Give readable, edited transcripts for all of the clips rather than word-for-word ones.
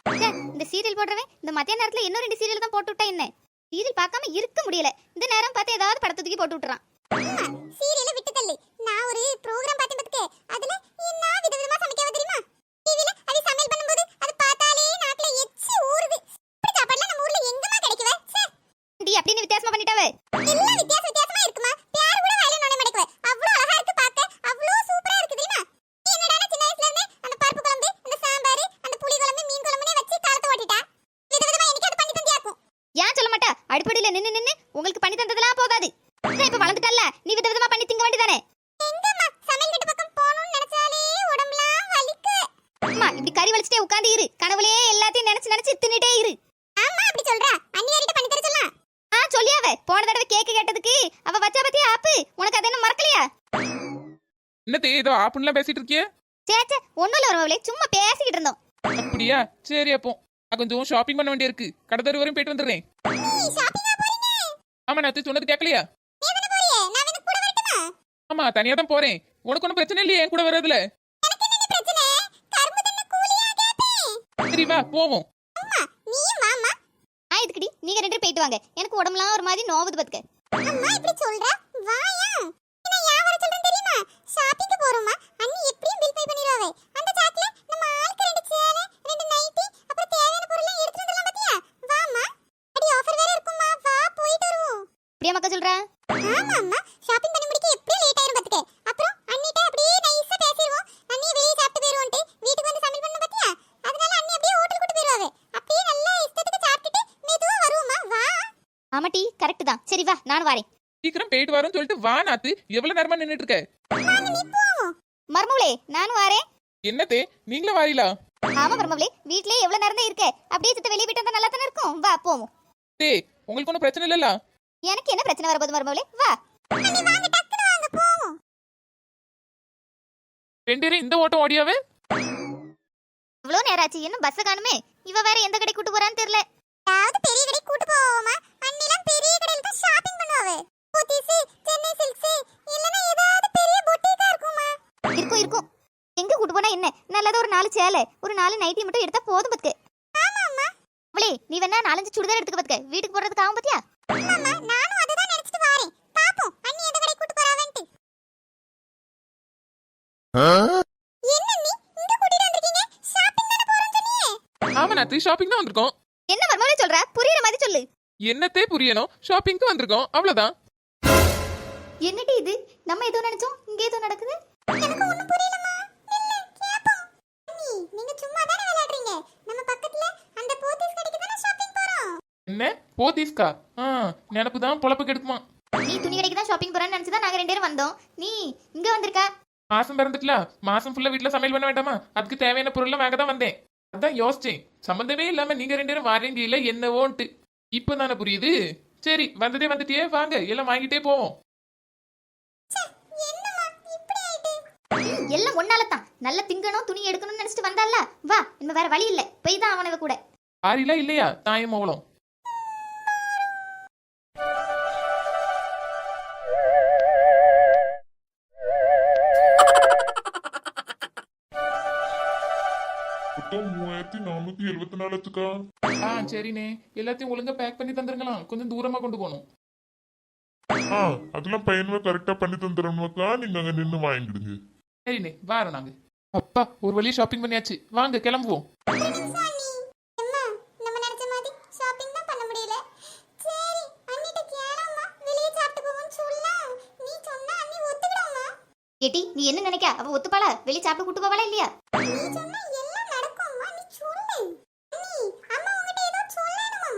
இந்த சீரியல் போடுறவன் இந்த மத்திய நேரத்துல இன்னும் 2 சீரியல் தான் போட்டு விட்டா என்ன? சீரியல் பார்க்காம இருக்க முடியல. இந்த நேரம் பார்த்து ஏதாவது படத்தை தூக்கி போட்டு விட்டுறான். சீரியலை விட்டு தள்ளு. நான் ஒரு ப்ரோகிராம் பார்த்தேன் பாத்துக்க. அதுல என்ன விதவிதமா சமைக்கவ தெரியுமா? டிவில அது சமையல் பண்ணும்போது அது பார்த்தாலே நாக்குல எச்சி ஊறுது. இப்படி சாப்பாடுலாம் நம்ம ஊர்ல எங்கமா கிடைக்குவே? டி அப்படின்னு வித்தியாசமா பண்ணிட்டாவே. எல்லாம் வித்தியாசமா இருக்குமா? பேர் கூட வாயில நுழைய மாட்டேங்குவே. அவ்ளோ அழகா இருக்கு பார்க்க. அவ்ளோ சூப்பரா இருக்கு தெரியுமா? நீ என்னடா சின்ன வயசுல இருந்தே அந்த பருப்பு குழம்பு, அந்த சாம்பார், அந்த புளி குழம்பு, மீன் குழம்புனே வச்சு காலத்தை ஓட்டிட்டா. விதவிதமா எனக்கு அது பண்ணி தந்தியாக்கும். ஏன் சொல்ல மாட்டா? அடுப்படியில நின்னு உங்களுக்கு பண்ணி தந்ததெல்லாம் போதாது. இப்ப வளர்ந்துட்டல்ல, நீ விதவிதமா பண்ணி திங்க வேண்டியதானே? எங்கம்மா சமையல் கட்டு பக்கம் போணும்னு நினைச்சாலே உடம்பெல்லாம் வலிக்கு. அம்மா இப்படி கறி வலிச்சிட்டே உட்கார்ந்து இரு. கனவுலயே எல்லாத்தையும் நினைச்சு தின்னுட்டே இரு. ஆமா அப்படி சொல்றா. அண்ணியாரிட்ட பண்ணி தர சொல்லலாம். சொல்லியாவே போன தடவை கேக் கேட்டதுக்கு அவ வச்சா பத்தியா ஆப்பு. உனக்கு அது என்ன மறக்கலையா? என்னத்தே ஏதோ ஆப்புன்னுலாம் பேசிட்டு இருக்கியே? சேச்சே ஒண்ணும் இல்ல வரவளே, சும்மா பேசிக்கிட்டு இருந்தோம். அப்படியா? சரி, அப்போ நான் கொஞ்சம் ஷாப்பிங் பண்ண வேண்டியிருக்கு. கடை தெரு வரையும் போயிட்டு வந்துடுறேன். நீ ஷாப்பிங்கா போறீங்க? ஆமா, நான் சொன்னது கேட்கலையா? நீ தான போறியே, நான் வந்து கூட வரட்டுமா? ஆமா, தனியா தான் போறேன். உனக்கு ஒன்றும் பிரச்சனை இல்லையே என் கூட வர்றதுல? எனக்கு என்ன பிரச்சனை? கரும்பு தின்ன கூலியா கேப்பேன். சரி வா போவோம். அம்மா நீயும் வாமா. இதுக்குடி நீங்க 2 பேரும் போயிட்டு வாங்க. எனக்கு உடம்புலாம் ஒரு மாதிரி நோவுது பாத்துக்க. அம்மா இப்படி சொல்றா? வாயா. நான் யா வர சொல்றேன் தெரியுமா? ஷாப்பிங்க்கு போறோமா? அண்ணி எப்படியும் பில் பே பண்ணிடுவாவே. அந்த சாக்ல நம்ம ஆளுக்கு 2 சேலை, 2 நைட்டி, அப்புறம் தேவையான பொருள்லாம் எடுத்து வந்துடலாம் பாத்தியா? வாமா. அடி ஆஃபர் வேற இருக்குமா? வா போயிட்டு வருவோம். அப்படியே மக்கா சொல்றா? ஆமா அம்மா, ஷாப்பிங் பண்ணி முடிக்க எப்படியும் லேட் ஆயிரும் பாத்துக்க. அப்புறம் அண்ணிட்ட அப்படியே நைஸா பேசிடுவோம். அண்ணி வெளிய சாப்பிட்டு போயிருவோம்ட்டு வீட்டுக்கு வந்து சமையல் பண்ண பாத்தியா? அதனால அண்ணி அப்படியே ஹோட்டல் கூட்டி போயிருவாவே. அப்படியே நல்லா இஷ்டத்துக்கு சாப்பிட்டுட்டு மெதுவா வருவோமா? வா. ஆமாட்டி கரெக்ட் தான். சரி வா நானும் வரேன். சீக்கிரம் போயிட்டு வரோம்னு சொல்லிட்டு வா நாத்து. எவ்வளவு நேரமா நின்னுட்டு இருக்க? வாங்க நீ போவோம். மர்மவளே நானும் வரேன். என்னத்தே நீங்களும் வாரீங்களா? ஆமா மர்மவளே, வீட்லயே எவ்வளவு நேரம் தான் இருக்க? அப்படியே சுத்த வெளிய போயிட்டு வந்தா நல்லா தானே இருக்கும். வா போவோம். டேய் உங்களுக்கு ஒன்றும் பிரச்சனை இல்லல்ல? எனக்கு என்ன பிரச்சனை வரப்போகுது மர்மவளே? வா. அண்ணி வாங்க டக்குனு வாங்க போவோம். 2 பேரும் இந்த ஓட்டம் ஓடியாவே? இவ்வளவு நேரம் ஆச்சு, என்ன பஸ் காணுமே. இவ வேற எந்த கடை கூட்டு போறான்னு தெரியல. யாவது பெரிய கடை கூட்டி போவோமா? அண்ணிலாம் பெரிய கடையில தான் ஷாப்பிங் பண்ணுவாவே. போத்தீஸ், சென்னை சில்க்ஸ், இல்லனா ஏதாவது பெரிய பொட்டிக்கா இருக்குமா? இருக்கும். எங்க கூட்டு போனா என்ன? நல்லதா ஒரு 4 சேலை, ஒரு 4 நைட்டி மட்டும் எடுத்தா போதும் பாத்துக்க. ஆமா அம்மா. அவளே நீ வேணா 4-5 சுடிதார் எடுத்துக்க பாத்துக்க. வீட்டுக்கு போறதுக்கு ஆகும் பாத்தியா? அம்மா நானும் அத தான் நினைச்சிட்டு வாரேன். பாப்போம் அண்ணி எந்த கடை கூட்டி போறாவன்ட்டு. என்ன நீ இங்க கூட்டிட்டு வந்திருக்கீங்க? ஷாப்பிங் தான போறோம்னு சொன்னியே. ஆமா நாத்து, ஷாப்பிங் தான் வந்திருக்கோம். என்ன மர்மவளே சொல்ற? புரியுற மாதிரி சொல்லு. என்னத்தே புரியணும்? ஷாப்பிங்க்கு வந்திருக்கோம், அவ்வளவுதான். என்னடி இது? நம்ம ஏதோ நினைச்சோம், இங்க ஏதோ நடக்குது. எனக்கு ஒண்ணும் புரியலமா. இல்ல கேப்போம். அண்ணி நீங்க சும்மா தான விளையாடுறீங்க. நம்ம பக்கத்துல அந்த போத்தீஸ் கடைக்கு தான ஷாப்பிங் போறோம். என்ன போத்தீஸ்கா? நினப்பு தான் பொழப்பு கெடுக்குமா. நீ துணி கடைக்கு தான் ஷாப்பிங் போறேன்னு நினைச்சுதான் நாங்க 2 பேரும் வந்தோம். நீ இங்க வந்திருக்க. மாசம் பிறந்துட்டுல, மாசம் ஃபுல்லா வீட்டுல சமையல் பண்ண வேண்டாமா? அதுக்கு தேவையான பொருள்லாம் வாங்க தான் வந்தேன். அதான் யோசிச்சேன், சம்பந்தமே இல்லாம நீங்க 2 பேரும் வாரேண்டி இல்ல என்னவோன்ட்டு. இப்பதானே புரியுது. சரி வந்ததே வந்துட்டியே, வாங்க எல்லாம் வாங்கிட்டே போவோம். என்னம்மா இப்படி ஆயிட்டு? எல்லாம் ஒன்னால தான். நல்ல திங்கணும் துணி எடுக்கணும்னு நினைச்சிட்டு வந்தால. வா, இன்னும் வேற வழி இல்ல. போய் தான் அவனவ கூட. ஆரிலாம் இல்லையா தாயம் மோளம்? மொத்தம் 3474 சரிண்ணே, எல்லாத்தையும் ஒழுங்கா பேக் பண்ணி தந்துருங்களாம். கொஞ்சம் தூரமா கொண்டு போகணும். அதெல்லாம் பையனுமே கரெக்டா பண்ணி தந்துடுறோம்க்கா. நீங்க அங்க நின்னு வாங்கிடுங்க. சரிண்ணே வாரோம் நாங்க. அப்பா ஒரு வழியா ஷாப்பிங் பண்ணியாச்சு, வாங்க கிளம்புவோம். ஒரு நிமிஷம் அண்ணி. அம்மா நம்ம நினைச்ச மாதிரி ஷாப்பிங் தான் பண்ண முடியல. சரி அண்ணிட்ட கேளம்மா, வெளிய சாப்பிட்டு போவோம்னு சொல்ல. நீ சொன்னா அண்ணி ஒத்துக்கிடும்மா. ஏட்டி நீ என்ன நினைக்க? அவ ஒத்துப்பாளா? வெளிய சாப்பிட்டு கூட்டு போவாளா இல்லையா? நீ சொன்னா எல்லாம் நடக்கும்மா, நீ சொல்லு. அண்ணி அம்மா உன்கிட்ட ஏதோ சொல்லணுமா?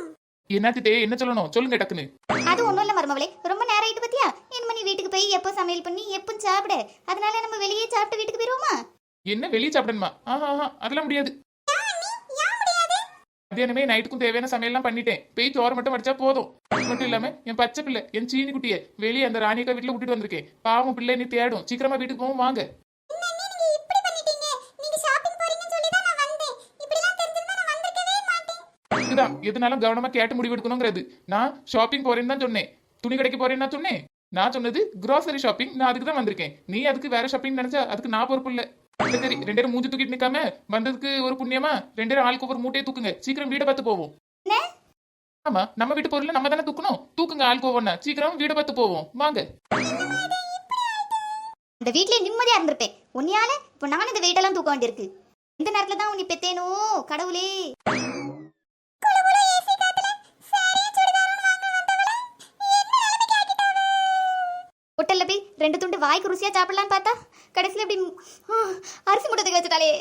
என்னாச்சுட்டே, என்ன சொல்லணும் சொல்லுங்க டக்குன்னு. அது ஒண்ணும் இல்ல மருமவளே, ரொம்ப நேரம் ஆயிட்டு பாத்தியா? இனிமே நீ வீட்டுக்கு போய் எப்போ சமையல் பண்ணி எப்போ சாப்பிடு. அதனால நம்ம வெளியே சாப்பிட்டு வீட்டுக்கு போயிருவோமா? என்ன வெளியே சாப்பிடணுமா? அதெல்லாம் முடியாது. மத்தியானமே நைட்டுக்கும் தேவையான சமையல்லாம் பண்ணிட்டேன். போய் சோறு மட்டும் வடிச்சா போதும். அது மட்டும் இல்லாம என் பச்சை பிள்ளை, என் சீனி குட்டியை வெளியே அந்த ராணியக்கா வீட்டுல விட்டுட்டு வந்திருக்கேன். பாவம் பிள்ளை நீ தேடும். சீக்கிரமா வீட்டுக்கு போவோம் வாங்க. என்ன அண்ணி நீங்க இப்படி பண்ணிட்டீங்க? நீங்க ஷாப்பிங் போறீங்கன்னு சொல்லி தான் நான் வந்தேன். இப்படிலாம் தெரிஞ்சிருந்தா நான் வந்திருக்கவே மாட்டேன். இதுதான் எதுனாலும் கவனமா கேட்டு முடிவு எடுக்கணுங்கிறது. நான் ஷாப்பிங் போறேன்னு தான் சொன்னேன், துணி கடைக்கு போறேன்னு தான் சொன்னேன். நான் சொன்னது கிராசரி ஷாப்பிங். நான் அதுக்கு தான் வந்திருக்கேன். நீ அதுக்கு வேற ஷாப்பிங் நினைச்சா அதுக்கு நான் பொறுப்பு இல்லை. சரி சரி, ரெண்டு பேரும் மூஞ்சி தூக்கிட்டு நிக்காம வந்ததுக்கு ஒரு புண்ணியமா ரெண்டு பேரும் ஆளுக்கு ஒவ்வொரு மூட்டையை தூக்குங்க, சீக்கிரம் வீடை பார்த்து போவோம். என்ன? ஆமா, நம்ம வீட்டு பொருள் நம்ம தானே தூக்கணும், தூக்குங்க ஆளுக்கு ஒவ்வொன்னா, சீக்கிரம் வீடை பார்த்து போவோம் வாங்க. இந்த வீட்லயே நிம்மதியா இருந்திருப்பேன். உன்னையால இப்ப நான் இந்த வெயிட்டெல்லாம் தூக்க வேண்டியிருக்கு. இந்த நேரத்துல தான் உன்னை பெத்தேனோ கடவுளே. ஹோட்டல்ல போய் ரெண்டு துண்டு வாய்க்கு ருசியா சாப்பிடலான்னு பார்த்தா கடைசியில இப்படி அரிசி மூட்டத்துக்கு வச்சுட்டாலே.